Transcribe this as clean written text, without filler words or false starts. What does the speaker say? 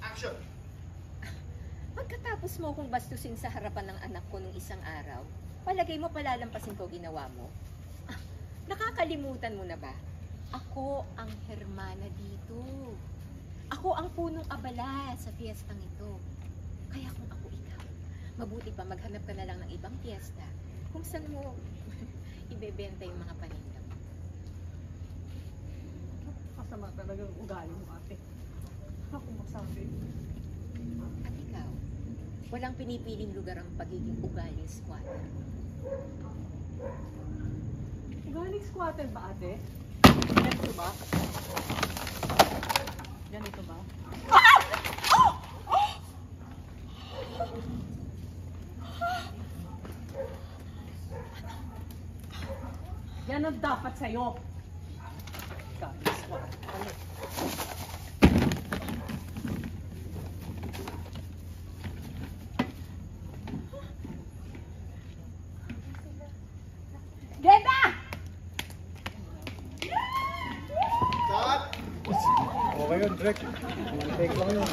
Action! Pagkatapos mo kong bastusin sa harapan ng anak ko nung isang araw, palagay mo palalampasin ko ginawa mo? Nakakalimutan mo na ba? Ako ang Hermana dito. Ako ang punong abala sa piyestang ito. Kaya kung ako ikaw, mabuti pa maghanap ka na lang ng ibang piyesta kung saan mo ibebenta yung mga paninda mo. Masama talagang ugali mo, ate. Ako masabi. At ikaw, walang pinipiling lugar ang pagiging ugaling squatter. Ugaling squatter ba, ate? Ganito ba? Ganito ba? Yan ang dapat sa'yo. Ugaling squatter. Cut! Okay yun, Drek. Take lang yun.